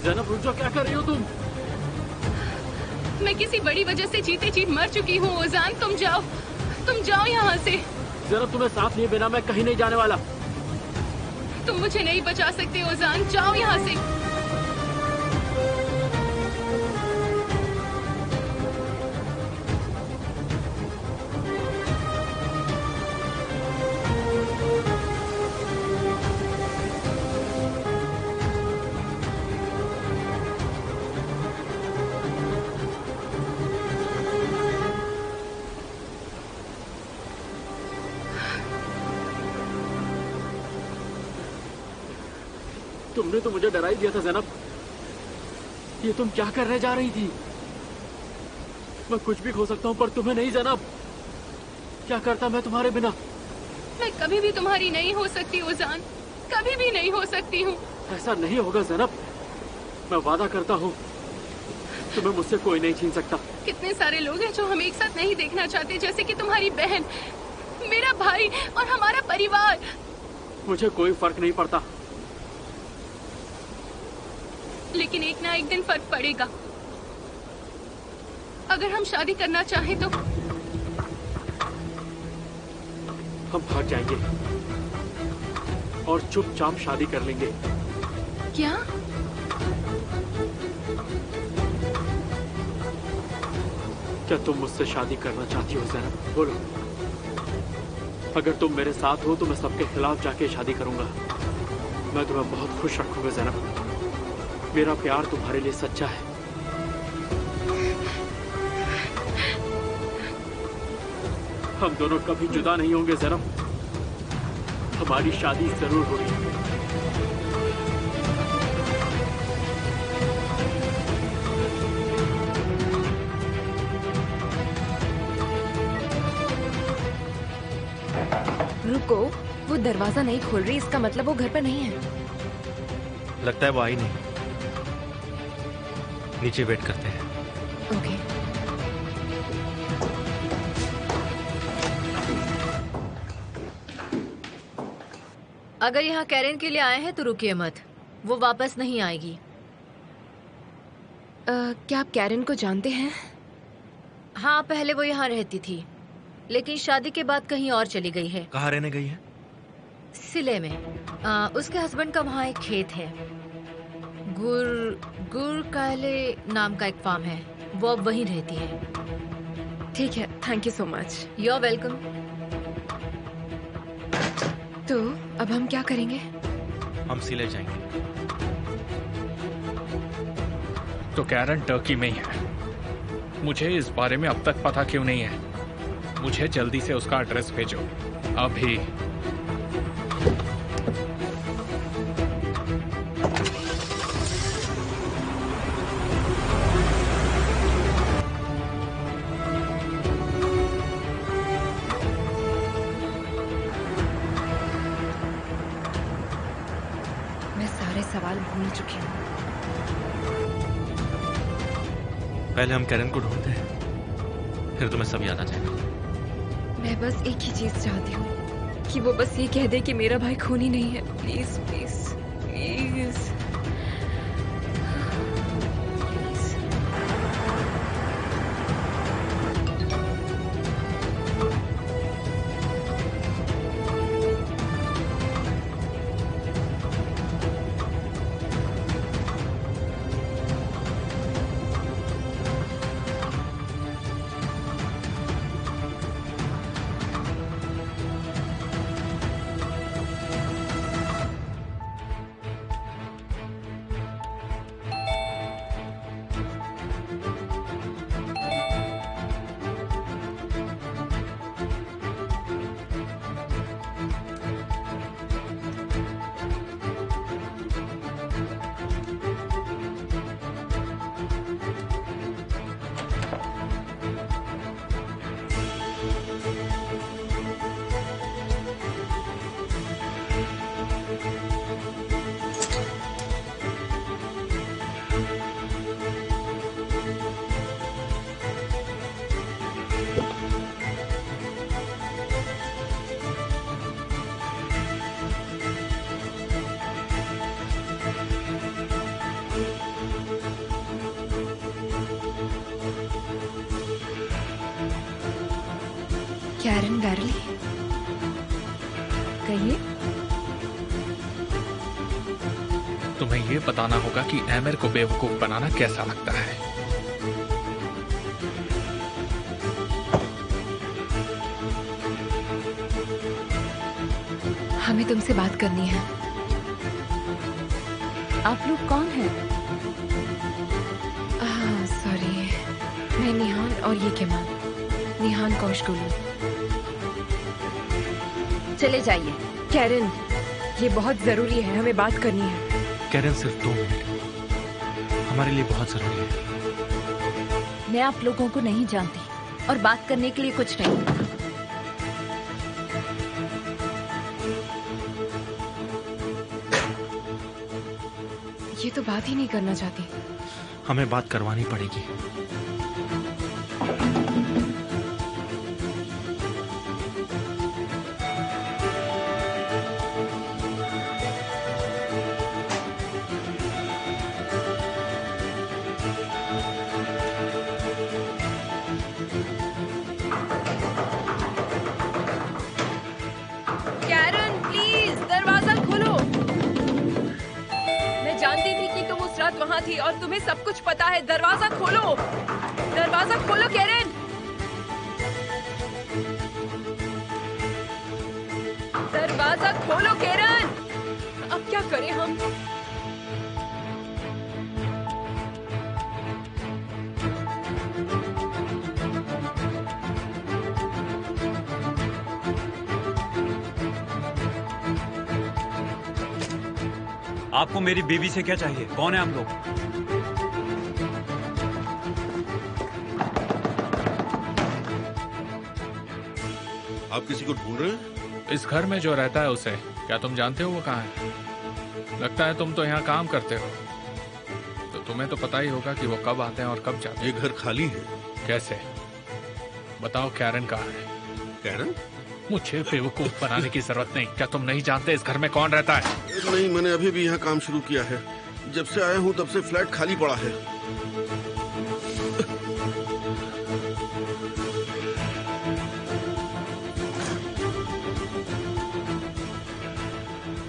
जैनब रुक जाओ, क्या कर रही हो तुम? मैं किसी बड़ी वजह से जीते जी मर चुकी हूँ ओजान। तुम जाओ यहाँ से। जैनब तुम्हें साथ लिए बिना मैं कहीं नहीं जाने वाला। तुम मुझे नहीं बचा सकते ओजान, जाओ यहाँ से। तुमने तो मुझे डरा ही दिया था जैनब। ये तुम क्या करने जा रही थी? मैं कुछ भी खो सकता हूँ पर तुम्हें नहीं जैनब। क्या करता मैं तुम्हारे बिना? मैं कभी भी तुम्हारी नहीं हो सकती ओजान, कभी भी नहीं हो सकती हूँ। ऐसा नहीं होगा जैनब, मैं वादा करता हूँ तुम्हें मुझसे कोई नहीं छीन सकता। कितने सारे लोग हैं जो हम एक साथ नहीं देखना चाहते, जैसे कि तुम्हारी बहन, मेरा भाई और हमारा परिवार। मुझे कोई फर्क नहीं पड़ता। लेकिन एक ना एक दिन फर्क पड़ेगा। अगर हम शादी करना चाहें तो हम भाग जाएंगे और चुपचाप शादी कर लेंगे। क्या? क्या तुम मुझसे शादी करना चाहती हो जैनब? बोलो। अगर तुम मेरे साथ हो तो मैं सबके खिलाफ जाके शादी करूंगा। मैं तुम्हें बहुत खुश रखूंगा जैनब। मेरा प्यार तुम्हारे लिए सच्चा है। हम दोनों कभी जुदा नहीं होंगे जैनब। हमारी शादी जरूर होगी। रुको, वो दरवाजा नहीं खोल रही, इसका मतलब वो घर पर नहीं है। लगता है वो आई नहीं। नीचे वेट करते हैं। ओके। अगर यहाँ कैरन के लिए आए हैं तो रुकिए मत, वो वापस नहीं आएगी। क्या आप कैरन को जानते हैं? हाँ, पहले वो यहाँ रहती थी, लेकिन शादी के बाद कहीं और चली गई है। कहाँ रहने गई है? सिले में। उसके हस्बैंड का वहाँ एक खेत है। गुर काले नाम का एक फार्म है, वो अब वहीं रहती है। ठीक है, thank you so much. You are welcome. तो अब हम क्या करेंगे? हम सिले जाएंगे। तो कैरन टर्की में ही है। मुझे इस बारे में अब तक पता क्यों नहीं है? मुझे जल्दी से उसका एड्रेस भेजो अभी। सवाल भूल चुकी हूँ। पहले हम कैरन को ढूंढते हैं, फिर तुम्हें सब याद आ जाएगा। मैं बस एक ही चीज चाहती हूँ कि वो बस ये कह दे कि मेरा भाई खूनी नहीं है। Please please please. कैरन बैरली, कहिए। तुम्हें ये बताना होगा कि एमिर को बेवकूफ बनाना कैसा लगता है। हमें तुमसे बात करनी है। आप लोग कौन हैं? सॉरी, मैं निहान और ये केमान, निहान कौशगुलू। चले जाइए। कैरन, ये बहुत जरूरी है, हमें बात करनी है। कैरन सिर्फ 2 मिनट हमारे लिए बहुत जरूरी है। मैं आप लोगों को नहीं जानती और बात करने के लिए कुछ नहीं। ये तो बात ही नहीं करना चाहती। हमें बात करवानी पड़ेगी। कैरन प्लीज दरवाजा खोलो। मैं जानती थी कि तुम उस रात वहाँ थी और तुम्हें सब कुछ पता है। दरवाजा खोलो, दरवाजा खोलो कैरन। दरवाजा खोलो कैरन। अब क्या करें हम? आपको मेरी बीवी से क्या चाहिए? कौन है आप लोग? आप किसी को ढूंढ रहे हैं? इस घर में जो रहता है उसे, क्या तुम जानते हो वो कहाँ है? लगता है तुम तो यहाँ काम करते हो, तो तुम्हें तो पता ही होगा कि वो कब आते हैं और कब जाते हैं। ये घर खाली है। कैसे? बताओ कैरन कहाँ है? कैरन? मुझे बेवकूफ बनाने की जरूरत नहीं। क्या तुम नहीं जानते इस घर में कौन रहता है? नहीं, मैंने अभी भी यहाँ काम शुरू किया है। जब से आया हूँ तब से फ्लैट खाली पड़ा है।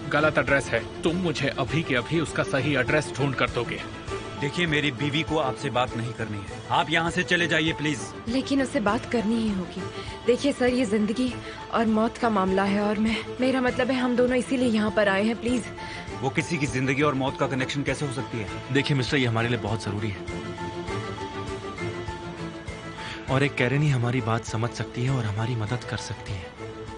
गलत एड्रेस है। तुम मुझे अभी के अभी उसका सही एड्रेस ढूंढ कर दोगे। देखिए, मेरी बीवी को आपसे बात नहीं करनी है। आप यहाँ से चले जाइए प्लीज। लेकिन उससे बात करनी ही होगी। देखिए सर, ये जिंदगी और मौत का मामला है और मेरा मतलब है हम दोनों इसीलिए यहाँ पर आए हैं। प्लीज। वो किसी की जिंदगी और मौत का कनेक्शन कैसे हो सकती है? देखिए मिस्टर, ये हमारे लिए बहुत जरूरी है और एक कैरन ही हमारी बात समझ सकती है और हमारी मदद कर सकती है।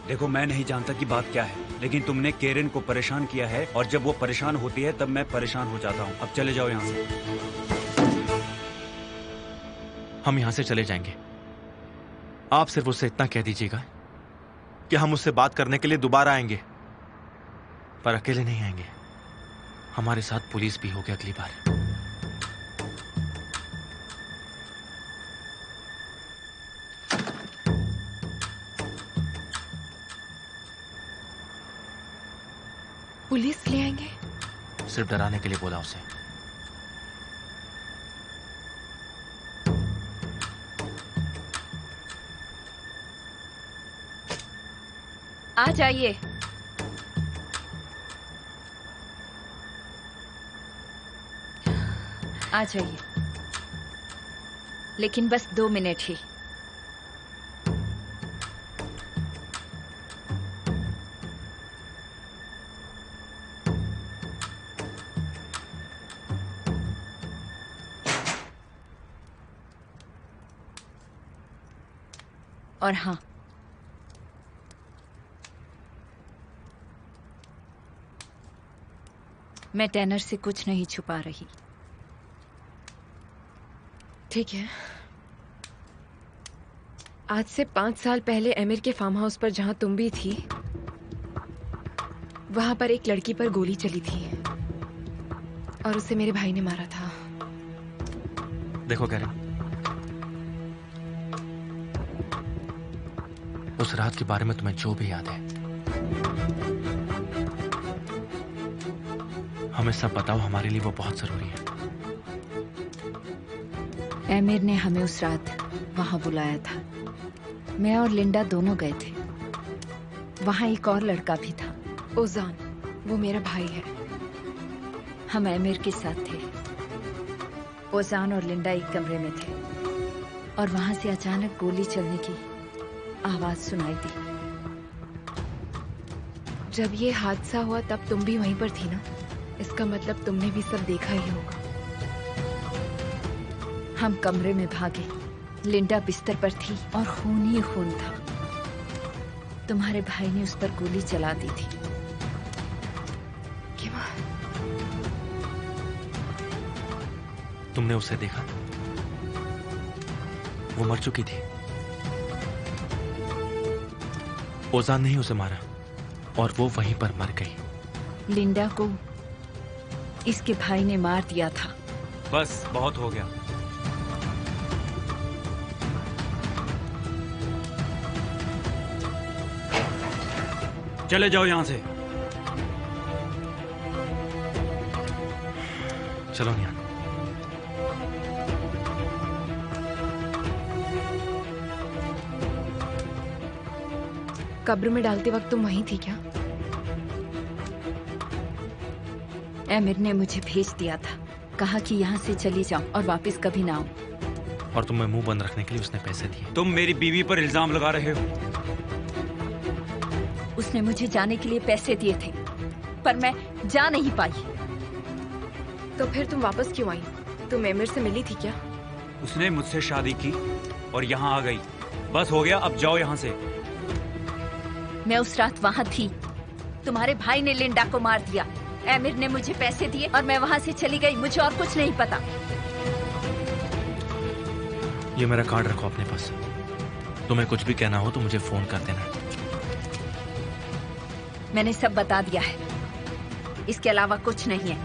देखो, मैं नहीं जानता कि बात क्या है, लेकिन तुमने केरन को परेशान किया है और जब वो परेशान होती है तब मैं परेशान हो जाता हूँ। अब चले जाओ यहाँ से। हम यहाँ से चले जाएंगे। आप सिर्फ उससे इतना कह दीजिएगा कि हम उससे बात करने के लिए दोबारा आएंगे, पर अकेले नहीं आएंगे। हमारे साथ पुलिस भी होगी अगली बार। पुलिस ले आएंगे? सिर्फ डराने के लिए बोला उसे। आ जाइए। आ जाइए, लेकिन बस 2 मिनट ही। और हाँ, मैं टैनर से कुछ नहीं छुपा रही। ठीक है। आज से 5 साल पहले एमिर के फार्म हाउस पर जहां तुम भी थी, वहां पर एक लड़की पर गोली चली थी और उसे मेरे भाई ने मारा था। देखो कैरन, उस रात के बारे में तुम्हें जो भी याद है हमें सब बताओ। हमारे लिए वो बहुत जरूरी है। एमिर ने हमें उस रात वहां बुलाया था। मैं और लिंडा दोनों गए थे। वहाँ एक और लड़का भी था। ओजान, वो मेरा भाई है। हम एमिर के साथ थे। ओजान और लिंडा एक कमरे में थे और वहां से अचानक गोली चलने की आवाज सुनाई दी। जब ये हादसा हुआ तब तुम भी वहीं पर थी ना? इसका मतलब तुमने भी सब देखा ही होगा। हम कमरे में भागे। लिंडा बिस्तर पर थी और खून ही खून था। तुम्हारे भाई ने उस पर गोली चला दी थी। तुमने उसे देखा? वो मर चुकी थी। ओजान ने ही उसे मारा और वो वहीं पर मर गई। लिंडा को इसके भाई ने मार दिया था। बस बहुत हो गया। चले जाओ यहां से। चलो निहान। कब्र में डालते वक्त तुम वहीं थी क्या? एमिर ने मुझे भेज दिया था। कहा कि यहाँ से चली जाऊं और वापस कभी ना आऊं। और तुम्हें मुंह बंद रखने के लिए उसने पैसे दिए। तुम मेरी बीवी पर इल्जाम लगा रहे हो। उसने मुझे जाने के लिए पैसे दिए थे, पर मैं जा नहीं पाई। तो फिर तुम वापस क्यों आई? तुम एमिर से मिली थी क्या? उसने मुझसे शादी की और यहाँ आ गई। बस हो गया, अब जाओ यहाँ से। मैं उस रात वहाँ थी। तुम्हारे भाई ने लिंडा को मार दिया। एमिर ने मुझे पैसे दिए और मैं वहाँ से चली गई। मुझे और कुछ नहीं पता। ये मेरा कार्ड रखो अपने पास। तुम्हें कुछ भी कहना हो तो मुझे फोन कर देना। मैंने सब बता दिया है। इसके अलावा कुछ नहीं है।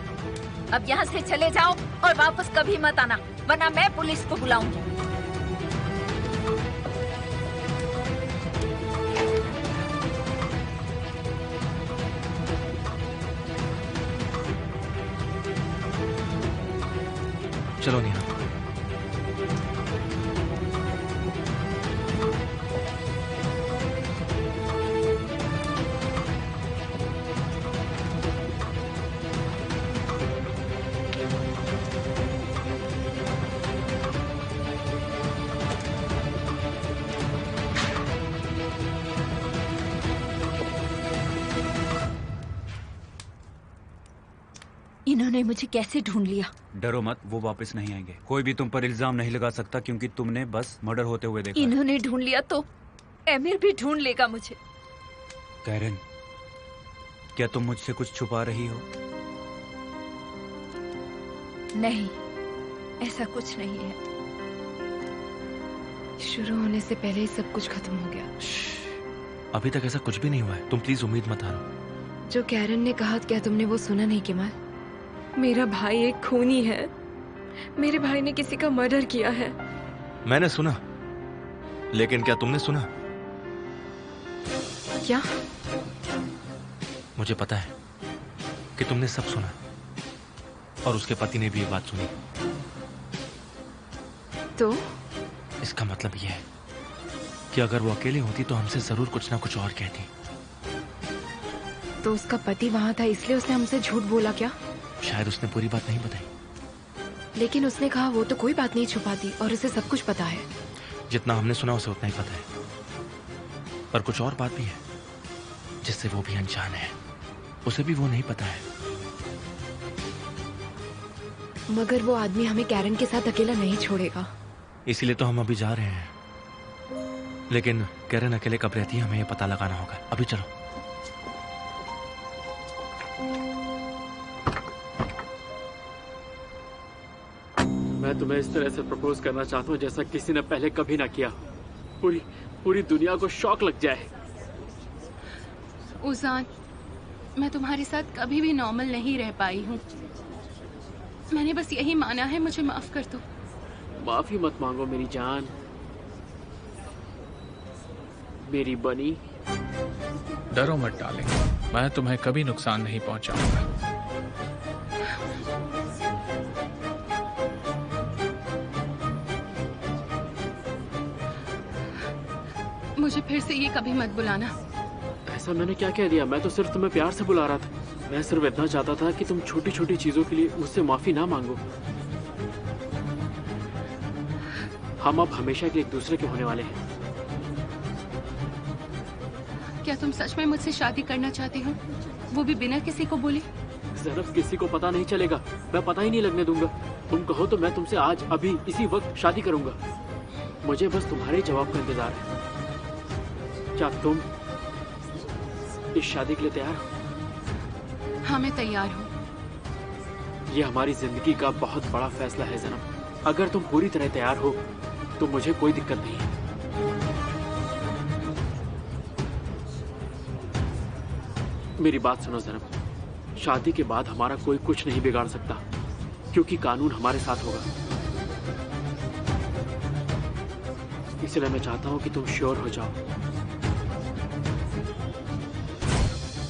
अब यहाँ से चले जाओ और वापस कभी मत आना, वरना मैं पुलिस को बुलाऊंगी। चलो निहान। इन्होंने मुझे कैसे ढूंढ लिया? डरो मत, वो वापस नहीं आएंगे। कोई भी तुम पर इल्जाम नहीं लगा सकता क्योंकि तुमने बस मर्डर होते हुए देखा। इन्होंने ढूंढ लिया तो एमिर भी ढूंढ लेगा मुझे। कैरन, क्या तुम मुझसे कुछ छुपा रही हो? नहीं, ऐसा कुछ नहीं है। शुरू होने से पहले ही सब कुछ खत्म हो गया। अभी तक ऐसा कुछ भी नहीं हुआ है। तुम प्लीज उम्मीद मत हारो। जो कैरन ने कहा, क्या तुमने वो सुना नहीं केमाल? मेरा भाई एक खूनी है। मेरे भाई ने किसी का मर्डर किया है। मैंने सुना, लेकिन क्या तुमने सुना? क्या? मुझे पता है कि तुमने सब सुना और उसके पति ने भी ये बात सुनी। तो इसका मतलब यह है कि अगर वो अकेले होती तो हमसे जरूर कुछ ना कुछ और कहती। तो उसका पति वहां था इसलिए उसने हमसे झूठ बोला क्या? शायद उसने पूरी बात नहीं बताई। लेकिन उसने कहा वो तो कोई बात नहीं छुपाती और उसे सब कुछ पता है। जितना हमने सुना उसे उतना ही पता है। पर कुछ और बात भी है जिससे वो भी अनजान है। उसे भी वो नहीं पता है। मगर वो आदमी हमें कैरन के साथ अकेला नहीं छोड़ेगा। इसीलिए तो हम अभी जा रहे हैं। लेकिन कैरन अकेले कब रहती है हमें ये पता लगाना होगा। अभी चलो। मैं तुम्हें इस तरह से प्रपोज करना चाहता हूँ जैसा किसी ने पहले कभी ना किया। पूरी दुनिया को शॉक लग जाए। उजान, मैं तुम्हारे साथ कभी भी नॉर्मल नहीं रह पाई हूँ। मैंने बस यही माना है, मुझे माफ कर दो। माफी मत मांगो मेरी जान, मेरी बनी। डरो मत डार्लिंग, मैं तुम्हें कभी नुकसान नहीं पहुंचाऊंगा। मुझे फिर से ये कभी मत बुलाना। ऐसा मैंने क्या कह दिया? मैं तो सिर्फ तुम्हें प्यार से बुला रहा था। मैं सिर्फ इतना चाहता था कि तुम छोटी छोटी चीजों के लिए मुझसे माफी ना मांगो। हम अब हमेशा के एक दूसरे के होने वाले हैं। क्या तुम सच में मुझसे शादी करना चाहती हो, वो भी बिना किसी को बोले? ज़ैनब, किसी को पता नहीं चलेगा। मैं पता ही नहीं लगने दूंगा। तुम कहो तो मैं तुमसे आज अभी इसी वक्त शादी करूंगा। मुझे बस तुम्हारे जवाब का इंतजार है। क्या तुम इस शादी के लिए तैयार हो? हाँ, मैं तैयार हूँ। ये हमारी जिंदगी का बहुत बड़ा फैसला है ज़ैनब। अगर तुम पूरी तरह तैयार हो तो मुझे कोई दिक्कत नहीं है। मेरी बात सुनो ज़ैनब, शादी के बाद हमारा कोई कुछ नहीं बिगाड़ सकता, क्योंकि कानून हमारे साथ होगा। इसलिए मैं चाहता हूं कि तुम श्योर हो जाओ।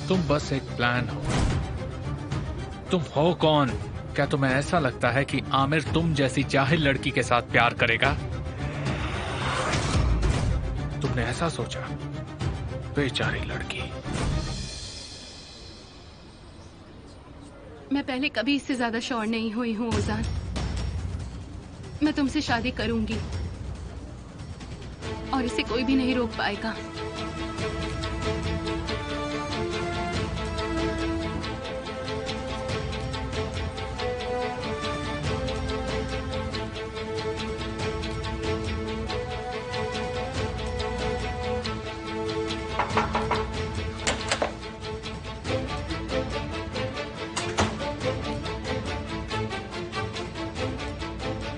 तुम बस एक प्लान हो। तुम हो कौन? क्या तुम्हें ऐसा लगता है कि आमिर तुम जैसी जाहिल लड़की के साथ प्यार करेगा? तुमने ऐसा सोचा? बेचारी लड़की। मैं पहले कभी इससे ज्यादा श्योर नहीं हुई हूँ ओजान। मैं तुमसे शादी करूंगी और इसे कोई भी नहीं रोक पाएगा।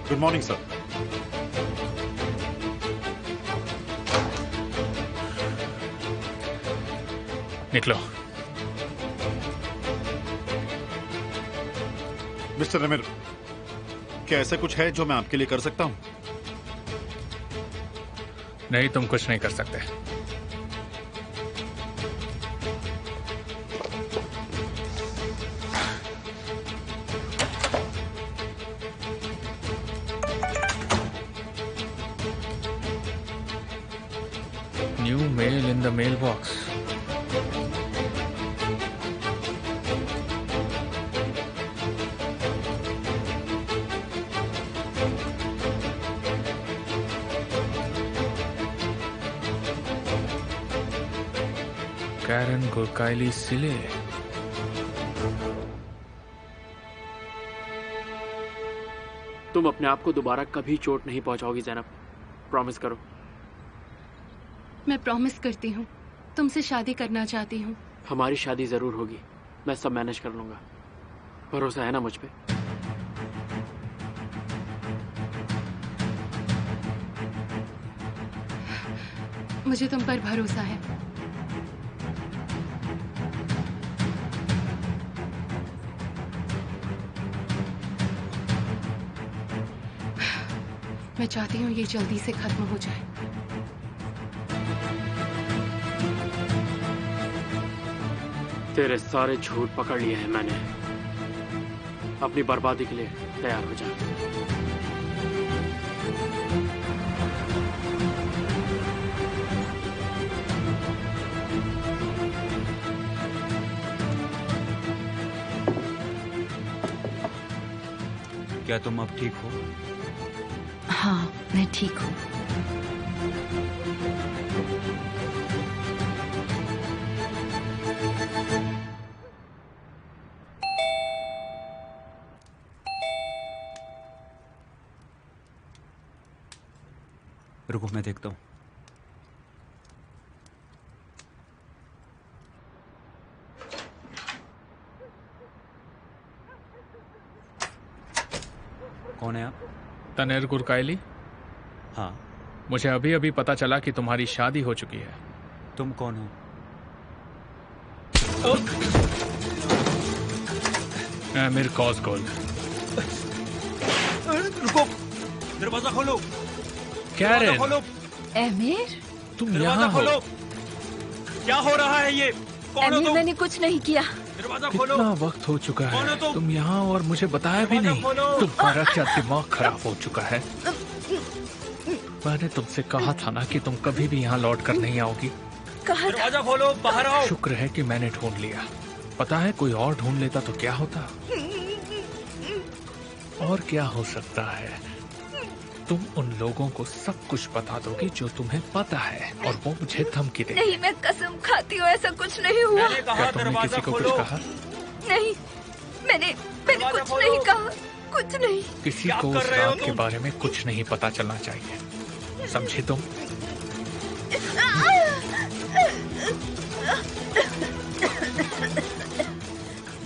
Good morning sir. निकलो। मिस्टर अमीर, क्या ऐसा कुछ है जो मैं आपके लिए कर सकता हूं? नहीं, तुम कुछ नहीं कर सकते। New mail in the mailbox. Karen Gurkaili Sile. तुम अपने आप को दोबारा कभी चोट नहीं पहुंचाओगी ज़ैनब। प्रॉमिस करो। मैं प्रॉमिस करती हूँ। तुमसे शादी करना चाहती हूँ। हमारी शादी जरूर होगी। मैं सब मैनेज कर लूंगा। भरोसा है ना मुझ पे? मुझे तुम पर भरोसा है। मैं चाहती हूँ ये जल्दी से खत्म हो जाए। तेरे सारे झूठ पकड़ लिए हैं मैंने। अपनी बर्बादी के लिए तैयार हो जा। क्या तुम अब ठीक हो? हाँ, मैं ठीक हूँ। रुको, मैं देखता हूँ। कौन है आप? तनेर गुरकाइली। हाँ। मुझे अभी अभी पता चला कि तुम्हारी शादी हो चुकी है। तुम कौन हो? आमिर कॉज़गोल। रुको, दरवाजा खोलो। कैरेन, आमिर, तुम यहाँ हो? क्या हो रहा है ये? कौन हो आमिर, तुम? मैंने कुछ नहीं किया। दरवाजा खोलो। कितना वक्त हो चुका कौन हो है तुम? तुम यहाँ और मुझे बताया भी नहीं। तुम्हारा क्या दिमाग खराब हो चुका है? मैंने तुमसे कहा था ना कि तुम कभी भी यहाँ लौट कर नहीं आओगी। कहा था। दरवाजा खोलो, बाहर आओ। शुक्र है कि मैंने ढूंढ लिया। पता है कोई और ढूंढ लेता तो क्या होता? और क्या हो सकता है? तुम उन लोगों को सब कुछ बता दोगी जो तुम्हें पता है और वो मुझे धमकी देंगे। नहीं, मैं कसम खाती हूँ ऐसा कुछ नहीं हुआ। मैंने कहा क्या तुमने दरवाजा किसी को कुछ खोलो। कहा? नहीं, मैंने दरवाजा कुछ खोलो। नहीं कहा, कुछ नहीं। किसी क्या को कर उस रहे हो रात के तुम? बारे में कुछ नहीं पता चलना चाहिए, समझे तुम?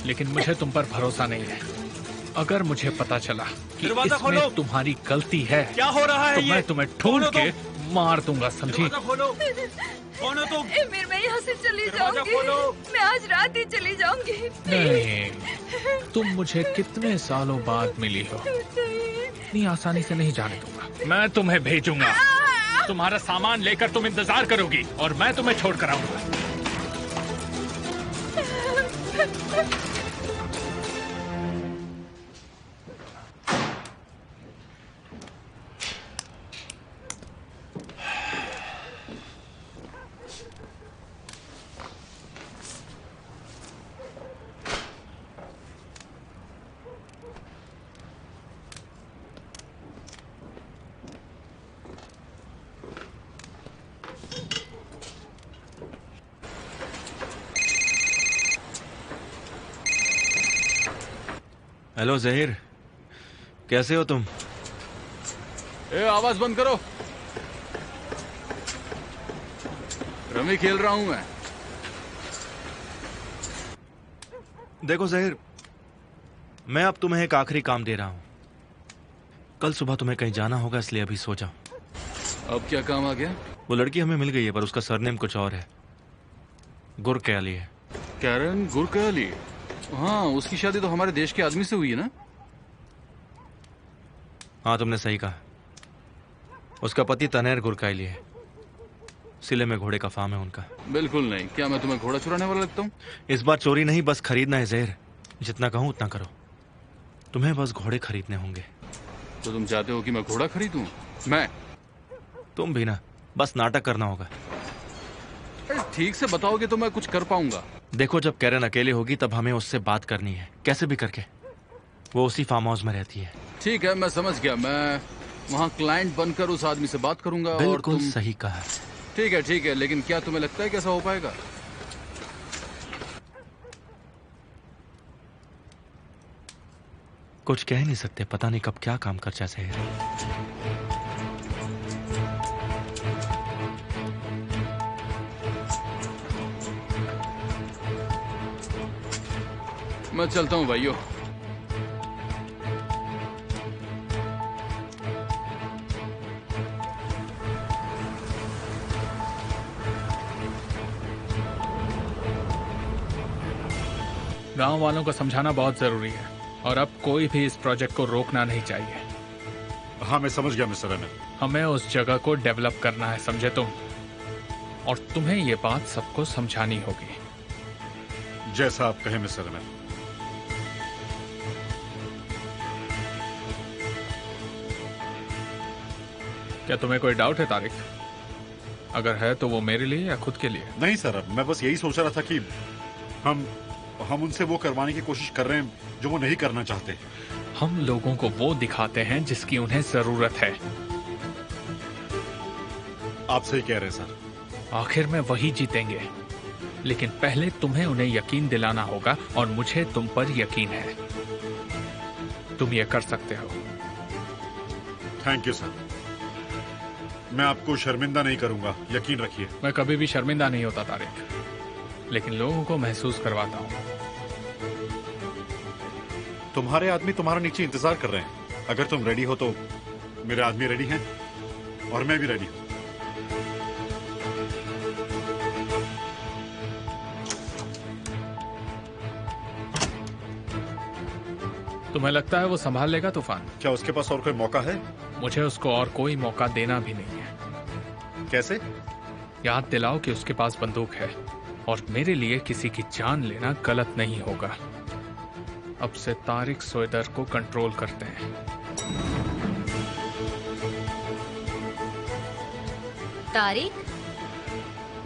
लेकिन मुझे तुम पर भरोसा नहीं है। अगर मुझे पता चला कि दरवाजा इसमें खोलो। तुम्हारी गलती है क्या हो रहा है तो ये? मैं तुम्हें ढूंढ कौन हो के मार दूंगा, समझी? दरवाजा खोलो। कौन हो तुम? एमिर, मैं यहाँ से चली दरवाजा जाऊंगी। खोलो। मैं आज रात ही चली जाऊंगी। नहीं, तुम मुझे कितने सालों बाद मिली हो, इतनी आसानी से नहीं जाने दूंगा। मैं तुम्हें भेजूंगा, तुम्हारा सामान लेकर तुम इंतजार करोगी और मैं तुम्हें छोड़ कर आऊंगा। हेलो जहीर, कैसे हो तुम? आवाज बंद करो। रमी खेल रहा हूं मैं। देखो जहीर, मैं अब तुम्हें एक आखिरी काम दे रहा हूं। कल सुबह तुम्हें कहीं जाना होगा, इसलिए अभी सो जाओ। अब क्या काम आ गया? वो लड़की हमें मिल गई है, पर उसका सरनेम कुछ और है। गुरकयाली है। कैरन गुरकयाली? हाँ, उसकी शादी तो हमारे देश के आदमी से हुई है ना? हाँ, तुमने सही कहा। उसका पति तनैर गुरकयाली है। सिले में घोड़े का फार्म है उनका। बिल्कुल नहीं। क्या मैं तुम्हें घोड़ा चुराने वाला लगता हूँ? इस बार चोरी नहीं, बस खरीदना है जहीर। जितना कहूं उतना करो। तुम्हें बस घोड़े खरीदने होंगे। तो तुम चाहते हो कि मैं घोड़ा खरीदूं? मैं? तुम भी ना, बस नाटक करना होगा। अरे ठीक से बताओगे तो मैं कुछ कर पाऊंगा। देखो, जब कैरन अकेले होगी तब हमें उससे बात करनी है, कैसे भी करके। वो उसी फार्म हाउस में रहती है। ठीक है, मैं समझ गया। मैं वहाँ क्लाइंट बनकर उस आदमी से बात करूंगा। और बिल्कुल तुम... सही कहा। ठीक है, लेकिन क्या तुम्हें लगता है कैसा हो पाएगा? कुछ कह नहीं सकते, पता नहीं कब क्या काम कर जाए जहीर। मैं चलता हूँ भाइयों। गांव वालों को समझाना बहुत जरूरी है और अब कोई भी इस प्रोजेक्ट को रोकना नहीं चाहिए। हाँ, मैं समझ गया मिस्टर अनिल। हमें उस जगह को डेवलप करना है, समझे तुम? और तुम्हें ये बात सबको समझानी होगी। जैसा आप कहें मिस्टर अनिल। क्या तुम्हें कोई डाउट है तारिक? अगर है तो वो मेरे लिए या खुद के लिए? नहीं सर, मैं बस यही सोच रहा था कि हम उनसे वो करवाने की कोशिश कर रहे हैं जो वो नहीं करना चाहते। हम लोगों को वो दिखाते हैं जिसकी उन्हें जरूरत है। आप सही कह रहे हैं सर। आखिर में वही जीतेंगे, लेकिन पहले तुम्हें उन्हें यकीन दिलाना होगा और मुझे तुम पर यकीन है। तुम ये कर सकते हो। Thank you sir. मैं आपको शर्मिंदा नहीं करूंगा, यकीन रखिए। मैं कभी भी शर्मिंदा नहीं होता तारिक, लेकिन लोगों को महसूस करवाता हूँ। तुम्हारे आदमी तुम्हारा नीचे इंतजार कर रहे हैं। अगर तुम रेडी हो तो मेरे आदमी रेडी हैं और मैं भी रेडी हूं। तुम्हें लगता है वो संभाल लेगा तूफान? क्या उसके पास और कोई मौका है? मुझे उसको और कोई मौका देना भी नहीं है। कैसे? याद दिलाओ कि उसके पास बंदूक है और मेरे लिए किसी की जान लेना गलत नहीं होगा। अब से तारिक सोएदर को कंट्रोल करते हैं। तारिक,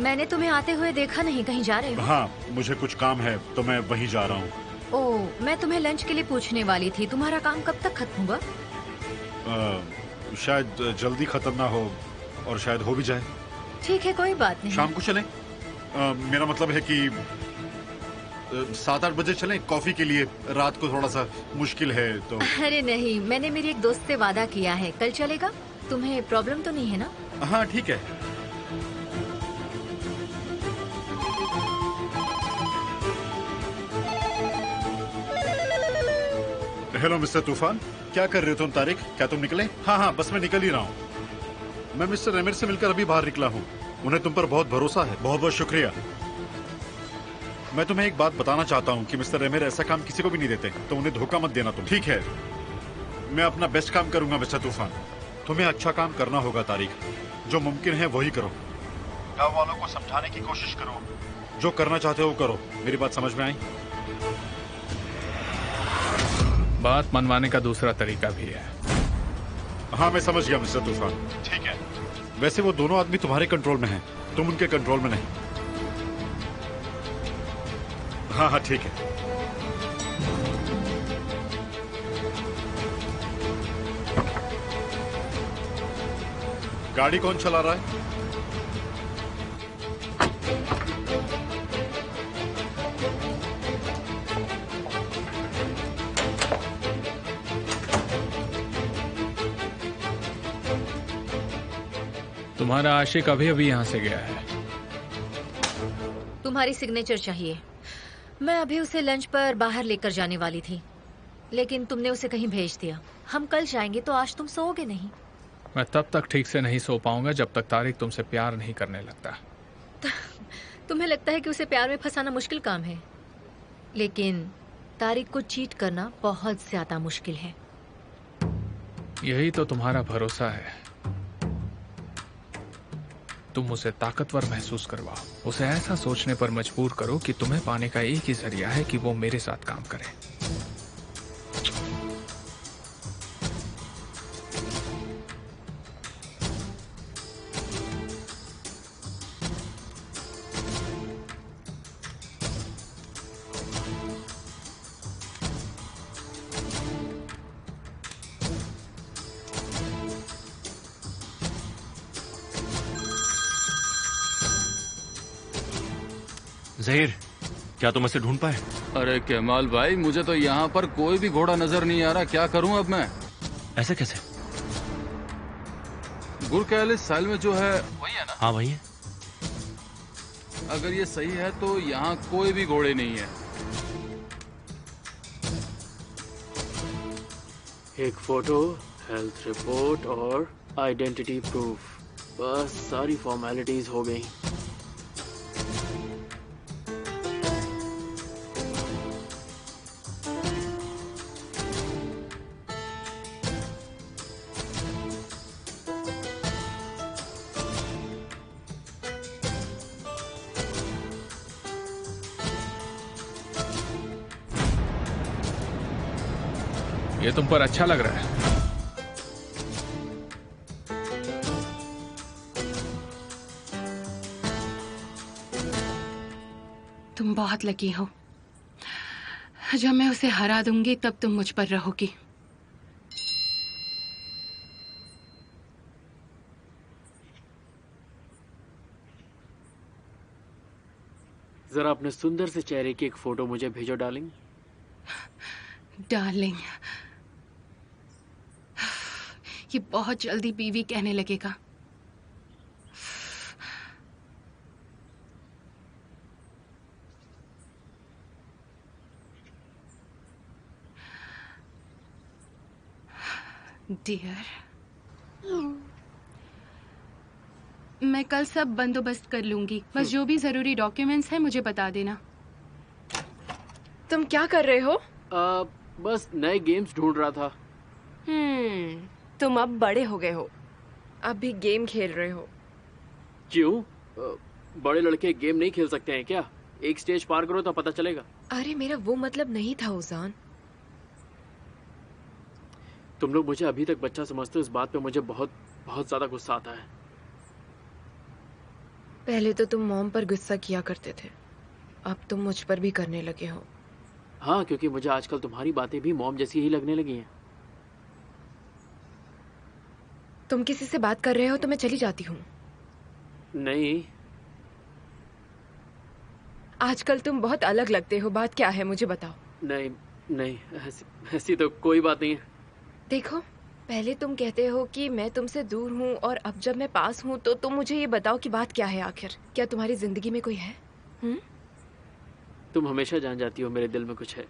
मैंने तुम्हें आते हुए देखा नहीं, कहीं जा रहे हो? हाँ, मुझे कुछ काम है तो मैं वहीं जा रहा हूँ। ओह, मैं तुम्हें लंच के लिए पूछने वाली थी, तुम्हारा काम कब तक खत्म होगा? शायद जल्दी खत्म ना हो और शायद हो भी जाए। ठीक है, कोई बात नहीं। शाम को चलें? मेरा मतलब है कि 7-8 बजे चलें कॉफी के लिए। रात को थोड़ा सा मुश्किल है तो। अरे नहीं, मैंने मेरी एक दोस्त से वादा किया है, कल चलेगा। तुम्हें प्रॉब्लम तो नहीं है ना? हाँ ठीक है। हेलो मिस्टर तूफान, क्या कर रहे हो तुम? तारिक, क्या तुम निकले? हाँ हाँ, बस मैं निकल ही रहा हूँ। मैं मिस्टर रेमिर से मिलकर अभी बाहर निकला हूँ। उन्हें तुम पर बहुत भरोसा है। बहुत बहुत शुक्रिया। मैं तुम्हें एक बात बताना चाहता हूँ कि मिस्टर रेमिर ऐसा काम किसी को भी नहीं देते, तो उन्हें धोखा मत देना तुम। ठीक है, मैं अपना बेस्ट काम करूंगा मिस्टर तूफान। तुम्हें अच्छा काम करना होगा तारिक, जो मुमकिन है वही करो। गाँव वालों को समझाने की कोशिश करो, जो करना चाहते हो करो। मेरी बात समझ में आई? बात मनवाने का दूसरा तरीका भी है। हाँ मैं समझ गया मिस्टर तूफान। ठीक है, वैसे वो दोनों आदमी तुम्हारे कंट्रोल में हैं, तुम उनके कंट्रोल में नहीं। हाँ हाँ ठीक है। गाड़ी कौन चला रहा है? तुम्हारा आशिक अभी अभी यहाँ से गया है। तुम्हारी सिग्नेचर चाहिए। मैं अभी उसे लंच पर बाहर लेकर जाने वाली थी, लेकिन तुमने उसे कहीं भेज दिया। हम कल जाएंगे तो आज तुम सोओगे नहीं। मैं तब तक ठीक से नहीं सो पाऊंगा जब तक तारिक तुमसे प्यार नहीं करने लगता। तुम्हें लगता है कि उसे प्यार में फंसाना मुश्किल काम है, लेकिन तारिक को चीट करना बहुत ज्यादा मुश्किल है। यही तो तुम्हारा भरोसा है। तुम उसे ताकतवर महसूस करवाओ, उसे ऐसा सोचने पर मजबूर करो कि तुम्हें पाने का एक ही जरिया है कि वो मेरे साथ काम करे। जहीर, क्या तुम इसे ढूंढ पाए? अरे कमाल भाई, मुझे तो यहाँ पर कोई भी घोड़ा नजर नहीं आ रहा। क्या करूँ अब मैं? ऐसे कैसे? गुरकैलिस साइल में जो है वही है ना? हाँ वही है। अगर ये सही है तो यहाँ कोई भी घोड़े नहीं है। एक फोटो, हेल्थ रिपोर्ट और आइडेंटिटी प्रूफ, बस सारी फॉर्मेलिटीज हो गई। ये तुम पर अच्छा लग रहा है। तुम बहुत लकी हो। जब मैं उसे हरा दूंगी तब तुम मुझ पर रहोगी। जरा अपने सुंदर से चेहरे की एक फोटो मुझे भेजो डार्लिंग। डार्लिंग, ये बहुत जल्दी बीवी कहने लगेगा। डियर, मैं कल सब बंदोबस्त कर लूंगी, बस जो भी जरूरी डॉक्यूमेंट्स हैं मुझे बता देना। तुम क्या कर रहे हो? बस नए गेम्स ढूंढ रहा था। तुम अब बड़े हो गए हो, अब भी गेम खेल रहे हो। क्यों? बड़े लड़के गेम नहीं खेल सकते हैं क्या? एक स्टेज पार करो तो पता चलेगा। अरे मेरा वो मतलब नहीं था उजान। तुम लोग मुझे अभी तक बच्चा समझते हो, इस बात पे मुझे बहुत बहुत ज्यादा गुस्सा आता है। पहले तो तुम मॉम पर गुस्सा किया करते थे, अब तुम मुझ पर भी करने लगे हो। हाँ, क्योंकि मुझे आजकल तुम्हारी बातें भी मॉम जैसी ही लगने लगी हैं। तुम किसी से बात कर रहे हो तो मैं चली जाती हूँ। नहीं, आजकल तुम बहुत अलग लगते हो, बात क्या है मुझे बताओ। नहीं नहीं, ऐसी तो कोई बात नहीं है। देखो, पहले तुम कहते हो कि मैं तुमसे दूर हूँ और अब जब मैं पास हूँ तो तुम मुझे ये बताओ कि बात क्या है आखिर। क्या तुम्हारी जिंदगी में कोई है? तुम हमेशा जान जाती हो मेरे दिल में कुछ है।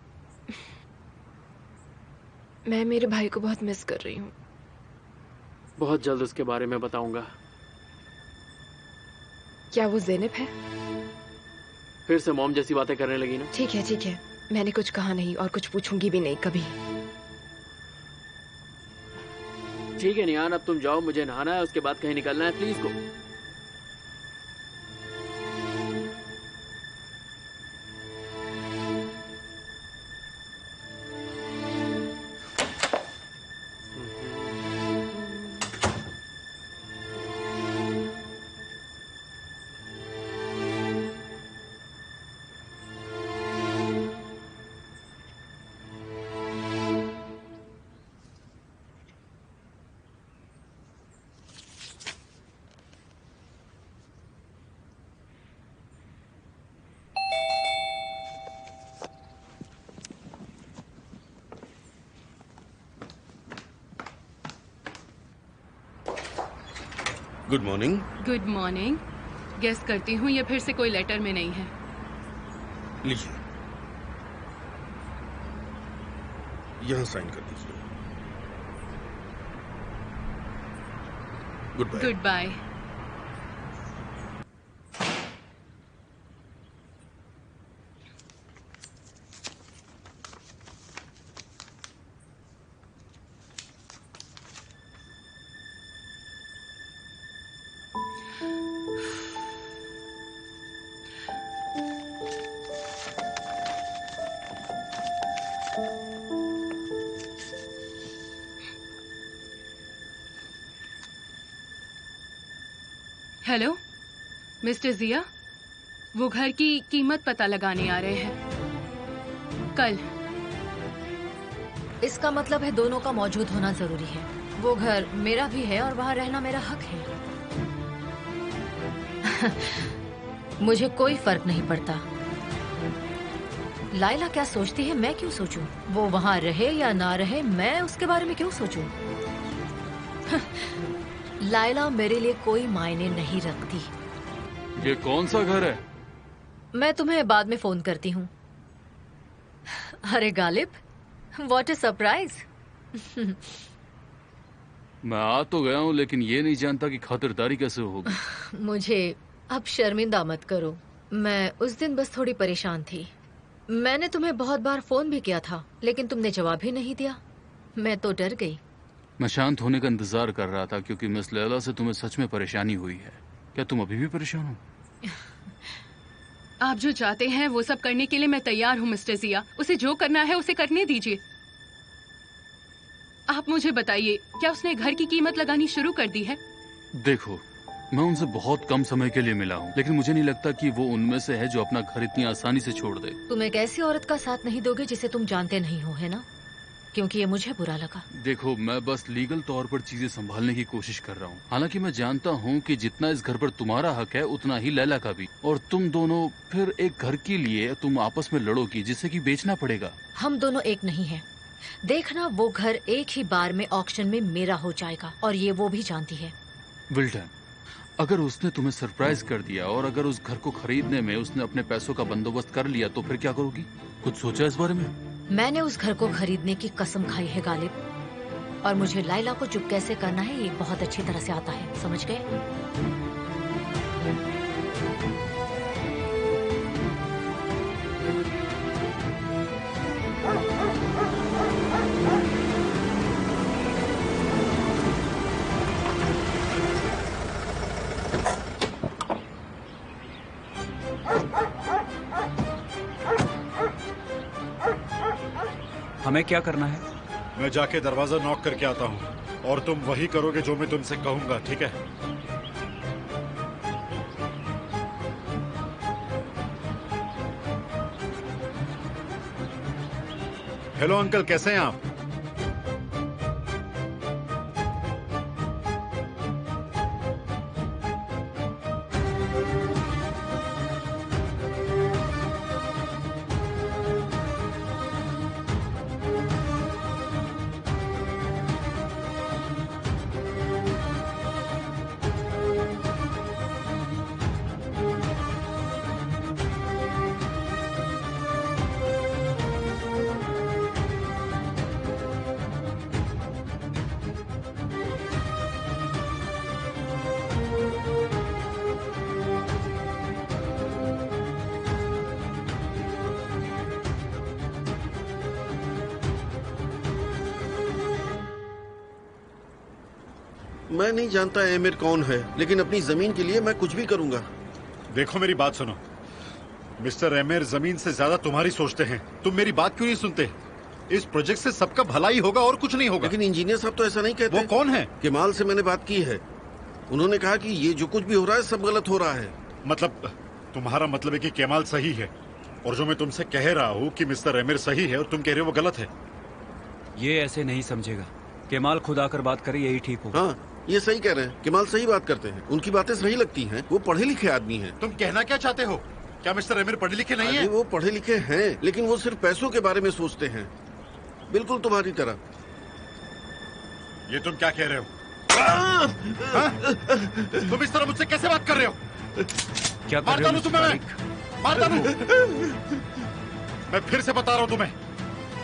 मैं मेरे भाई को बहुत मिस कर रही हूँ। बहुत जल्द उसके बारे में बताऊंगा। क्या वो ज़ैनब है? फिर से मॉम जैसी बातें करने लगी ना। ठीक है, मैंने कुछ कहा नहीं और कुछ पूछूंगी भी नहीं कभी। ठीक है नियान, अब तुम जाओ, मुझे नहाना है, उसके बाद कहीं निकलना है, please go. Good morning. Good morning. Guess करती हूँ ये फिर से कोई लेटर में नहीं है। लीजिए, यहाँ साइन कर दीजिए। Good bye. Good bye. Hello mister Jia, वो घर की कीमत पता लगाने आ रहे हैं कल। इसका मतलब है दोनों का मौजूद होना जरूरी है। वो घर मेरा भी है और वहाँ रहना मेरा हक है। मुझे कोई फर्क नहीं पड़ता लाइला क्या सोचती है, मैं क्यों सोचूं? वो वहाँ रहे या ना रहे, मैं उसके बारे में क्यों सोचूं? लाइला मेरे लिए कोई मायने नहीं रखती। ये कौन सा घर है? मैं तुम्हें बाद में फोन करती हूँ। अरे गालिब, व्हाट अ सरप्राइज। मैं आ तो गया हूँ, लेकिन ये नहीं जानता कि खातिरदारी कैसे होगी। मुझे अब शर्मिंदा मत करो। मैं उस दिन बस थोड़ी परेशान थी। मैंने तुम्हें बहुत बार फोन भी किया था, लेकिन तुमने जवाब ही नहीं दिया। मैं तो डर गई। मैं शांत होने का इंतजार कर रहा था, क्योंकि मिस लैला से तुम्हें सच में परेशानी हुई है। क्या तुम अभी भी परेशान हो? आप जो चाहते हैं वो सब करने के लिए मैं तैयार हूँ मिस्टर जिया। उसे जो करना है उसे करने दीजिए। आप मुझे बताइए, क्या उसने घर की कीमत लगानी शुरू कर दी है? देखो, मैं उनसे बहुत कम समय के लिए मिला हूँ, लेकिन मुझे नहीं लगता कि वो उनमें से है जो अपना घर इतनी आसानी से छोड़ दे। तुम एक ऐसी औरत का साथ नहीं दोगे जिसे तुम जानते नहीं हो, है ना? क्योंकि ये मुझे बुरा लगा। देखो, मैं बस लीगल तौर पर चीजें संभालने की कोशिश कर रहा हूँ। हालांकि मैं जानता हूँ कि जितना इस घर पर तुम्हारा हक है, उतना ही लैला का भी। और तुम दोनों फिर एक घर के लिए तुम आपस में लड़ोगी, जिसे कि बेचना पड़ेगा। हम दोनों एक नहीं हैं। देखना, वो घर एक ही बार में ऑक्शन में मेरा हो जाएगा, और ये वो भी जानती है। विल्टन, अगर उसने तुम्हें सरप्राइज कर दिया और अगर उस घर को खरीदने में उसने अपने पैसों का बंदोबस्त कर लिया, तो फिर क्या करोगी? कुछ सोचा इस बारे में? मैंने उस घर को खरीदने की कसम खाई है गालिब, और मुझे लाइला को चुप कैसे करना है ये बहुत अच्छी तरह से आता है। समझ गए? हमें क्या करना है? मैं जाके दरवाजा नॉक करके आता हूँ और तुम वही करोगे जो मैं तुमसे कहूंगा, ठीक है? हेलो अंकल, कैसे हैं आप? मैं नहीं जानता एमिर कौन है, लेकिन अपनी जमीन के लिए मैं कुछ भी करूंगा। देखो मेरी बात सुनो, मिस्टर एमिर जमीन से ज्यादा तुम्हारी सोचते हैं। तुम मेरी बात क्यों नहीं सुनते? इस प्रोजेक्ट से सबका भलाई होगा और कुछ नहीं होगा। लेकिन इंजीनियर साहब तो ऐसा नहीं कहते। वो कौन है? केमाल से मैंने बात की है, उन्होंने कहा कि ये जो कुछ भी हो रहा है सब गलत हो रहा है। मतलब तुम्हारा मतलब है कि केमाल सही है और जो मैं तुमसे कह रहा हूँ कि मिस्टर एमिर सही है और तुम कह रहे हो वो गलत है। ये ऐसे नहीं समझेगा। केमाल खुद आकर बात करे, यही ठीक होगा। हाँ, ये सही कह रहे हैं। केमाल सही बात करते हैं, उनकी बातें सही लगती हैं। वो पढ़े लिखे आदमी हैं। तुम कहना क्या चाहते हो? क्या मिस्टर एमिर पढ़े लिखे नहीं है? वो पढ़े लिखे हैं, लेकिन वो सिर्फ पैसों के बारे में सोचते हैं, बिल्कुल तुम्हारी तरह। ये तुम क्या कह रहे हो? तुम इस तरह मुझसे कैसे बात कर रहे हो? क्या मार डालूं तुम्हें? मार डालूं? मैं फिर से बता रहा हूं तुम्हें,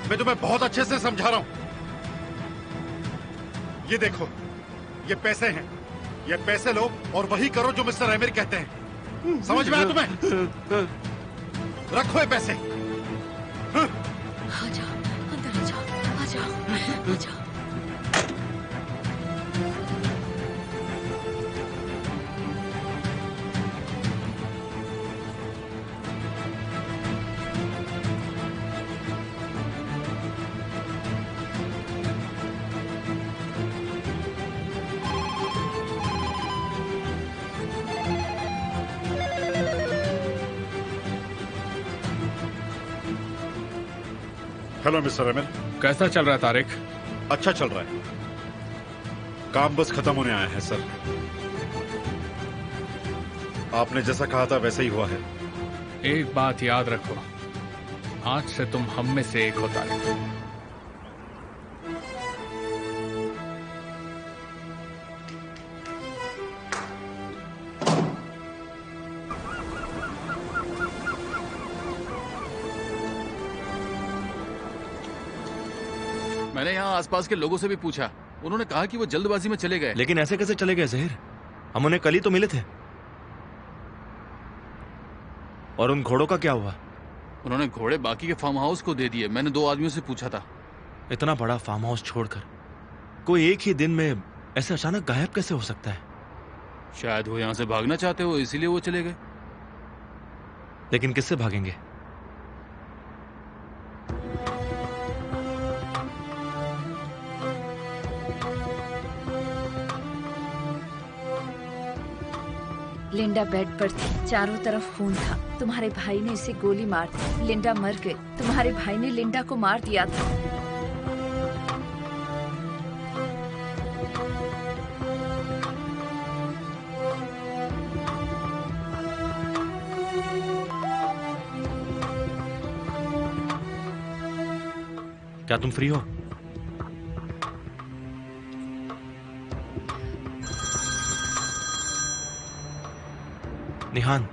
मैं तुम्हें बहुत अच्छे से समझा रहा हूं। ये देखो, ये पैसे हैं, ये पैसे लो और वही करो जो मिस्टर एमिर कहते हैं। समझ में आया तुम्हें? रखो ये पैसे। आ जाओ, अंदर आ जाओ, आ जाओ, आ जाओ। Hello mister emir. कैसा चल रहा है तारिक? अच्छा चल रहा है, काम बस खत्म होने आया है सर। आपने जैसा कहा था वैसा ही हुआ है। एक बात याद रखो, आज से तुम हम में से एक हो तारिक। मैंने यहाँ आसपास के लोगों से भी पूछा, उन्होंने कहा कि वो जल्दबाजी में चले गए। लेकिन ऐसे कैसे चले गए जहीर? हम उन्हें कल ही तो मिले थे। और उन घोड़ों का क्या हुआ? उन्होंने घोड़े बाकी के फार्म हाउस को दे दिए। मैंने 2 आदमियों से पूछा था। इतना बड़ा फार्म हाउस छोड़कर कोई एक ही दिन में ऐसे अचानक गायब कैसे हो सकता है? शायद वो यहाँ से भागना चाहते हो, इसीलिए वो चले गए। लेकिन किससे भागेंगे? लिंडा बेड पर थी, चारों तरफ खून था। तुम्हारे भाई ने इसे गोली मार दी, लिंडा मर गई। तुम्हारे भाई ने लिंडा को मार दिया था। क्या तुम फ्री हो? निहान,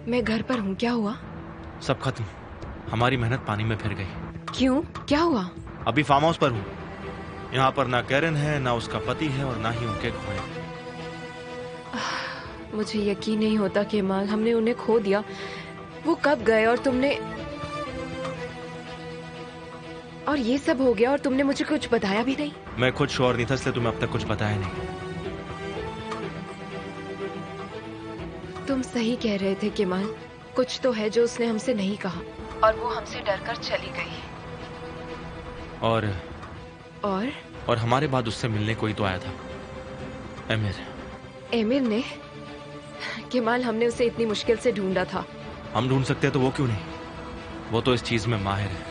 मैं घर पर हूँ। क्या हुआ? सब खत्म। हमारी मेहनत पानी में फिर गई। क्यों? क्या हुआ? अभी फार्म हाउस पर हूँ। यहाँ पर ना कैरन है, ना उसका पति है और ना ही उनके घोड़े। मुझे यकीन नहीं होता कि माल हमने उन्हें खो दिया। वो कब गए और तुमने, और ये सब हो गया और तुमने मुझे कुछ बताया भी नहीं? मैं खुद श्योर नहीं था, इसलिए तुम्हें अब तक कुछ बताया नहीं। तुम सही कह रहे थे केमाल, कुछ तो है जो उसने हमसे नहीं कहा और वो हमसे डरकर चली गई। और हमारे बाद उससे मिलने कोई तो आया था, एमिर। एमिर ने? केमाल, हमने उसे इतनी मुश्किल से ढूंढा था। हम ढूंढ सकते हैं तो वो क्यों नहीं? वो तो इस चीज में माहिर है।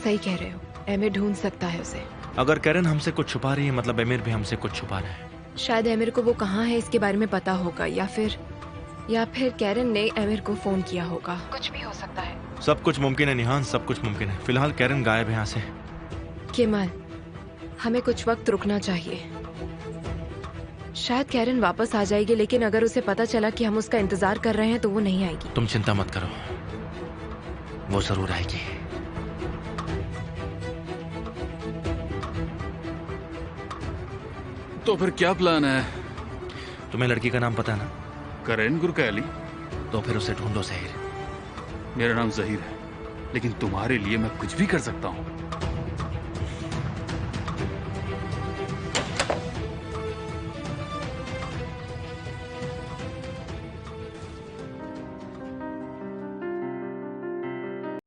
सही कह रहे हो। एमिर ढूंढ सकता है उसे। अगर कैरन हमसे कुछ छुपा रही है मतलब एमिर भी हमसे कुछ छुपा रहा है। शायद एमिर को वो कहाँ है इसके बारे में पता होगा, या फिर कैरन ने एमिर को फोन किया होगा। कुछ भी हो सकता है। सब कुछ मुमकिन है निहान, सब कुछ मुमकिन है। फिलहाल कैरन गायब है यहाँ से। केमल, हमें कुछ वक्त रुकना चाहिए। शायद कैरन वापस आ जाएगी, लेकिन अगर उसे पता चला कि हम उसका इंतजार कर रहे हैं तो वो नहीं आएगी। तुम चिंता मत करो, वो जरूर आएगी। तो फिर क्या प्लान है? तुम्हें लड़की का नाम पता है ना? करेन गुरकैली। तो फिर उसे ढूंढो जहीर। मेरा नाम जहीर है, लेकिन तुम्हारे लिए मैं कुछ भी कर सकता हूँ।